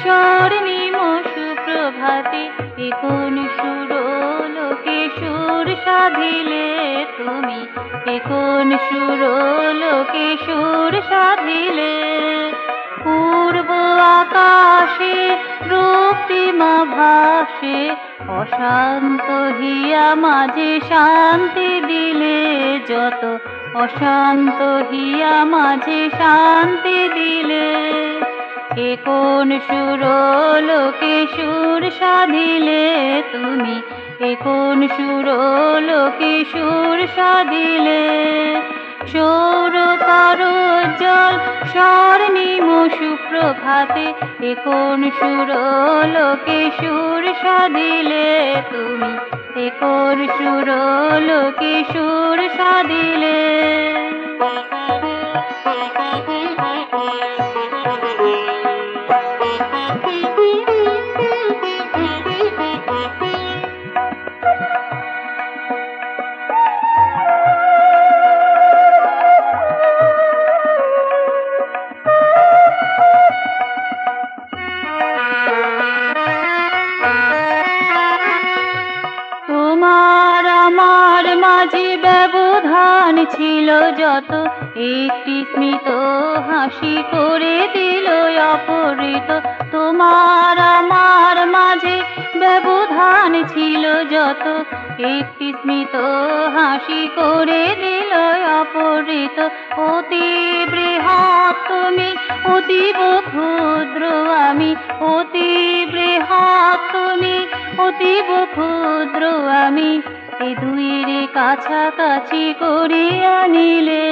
স্বর্ণিম সুপ্রভাতে এ কোন সুরলোকে সুর সাধিলে তুমি, এ কোন সুরলোকে সুর সাধিলে। পূর্ব আকাশে রক্তিমা ভাসে, অশান্ত হিয়া মাঝে শান্তি দিলে যত, অশান্ত হিয়া মাঝে শান্তি দিলে। এ কোন সুরলোকে সুর সাধিলে তুমি, এ কোন সুরলোকে সুর সাধিলে। সৌর করোজ্জ্বল স্বর্ণিম সুপ্রভাতে এ কোন সুরলোকে সুর সাধিলে তুমি, এ কোন সুরলোকে সুর সাধিলে। তোমার আমার মাঝে ব্যবধান ছিল যত, একটি স্মিত হাসি করে দিল অপহৃত। তোমার আমার মাঝে ব্যবধান ছিল যত, একটি স্মিত হাসি করে দিল অপহৃত। অতি বৃহৎ তুমি, অতীব ক্ষুদ্র আমি, অতি বৃহৎ তুমি, অতীব ক্ষুদ্র আমি। এ দুইয়ের কাছাকাছি করিয়া নিলে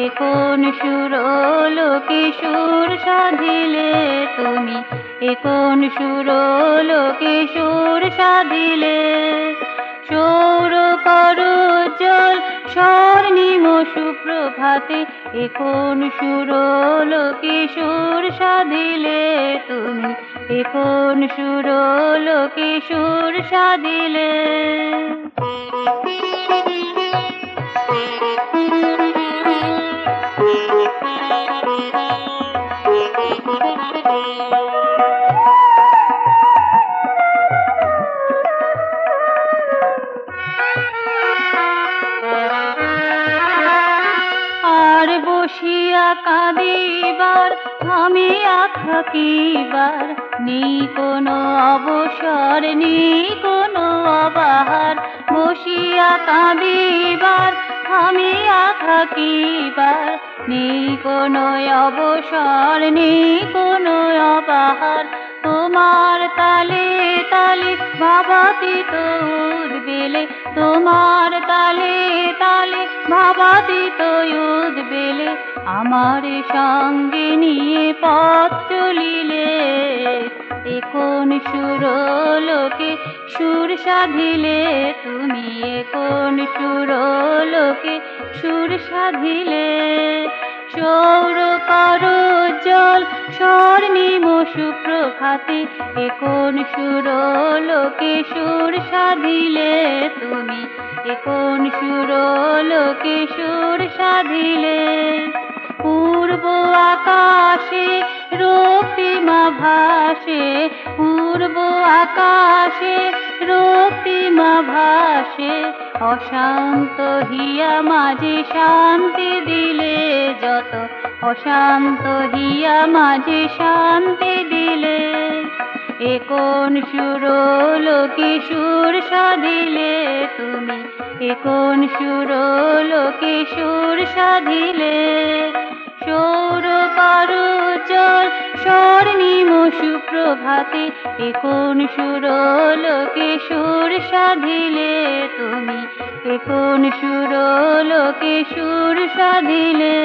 এ কোন সুরলোকে সুর সাধিলে তুমি, এ কোন সুরলোকে সুর সাধিলে। সৌর করোজ্জ্বল স্বর্ণিম সুপ্রভাতে এ কোন সুরলোকে সুর সাধিলে তুমি, এ কোন সুরলোকে সুর সাধিলে। আর বসিয়া কাঁদিবার থামিয়া থাকিবার, নেই কোনো অবসর নেই কোনো অবাহার। বসিয়া কাঁদিবার থামিয়া থাকিবার, নেই কোনো অবসর নেই কোনো অবাহার। তোমার তালে তালে ভাবাতীত উদ্বেলে, তোমার তালে তালে ভাবাতীত উদ্বেলে। আমার সঙ্গে নিয়ে পথ চলিলে এ কোন সুরলোকে সুর সাধিলে তুমি, এ কোন সুরলোকে সুর সাধিলে। সৌর করোজ্জ্বল স্বর্ণিম সুপ্রভাতে এ কোন সুরলোকে সুর সাধিলে তুমি, এ কোন সুরলোকে সুর সাধিলে। পূর্ব আকাশে রক্তিমা ভাসে, পূর্ব আকাশে রক্তিমা ভাসে, অশান্ত হিয়া মাঝে শান্তি দিলে যত, অশান্ত হিয়া মাঝে শান্তি দিলে। এ কোন সুরলোকে সুর সাধিলে তুমি, এ কোন সুরলোকে সুর সাধিলে। সৌর করোজ্জ্বল স্বর্ণিম সুপ্রভাতে এ কোন সুরলোকে সুর সাধিলে তুমি, এ কোন সুরলোকে সুর সাধিলে।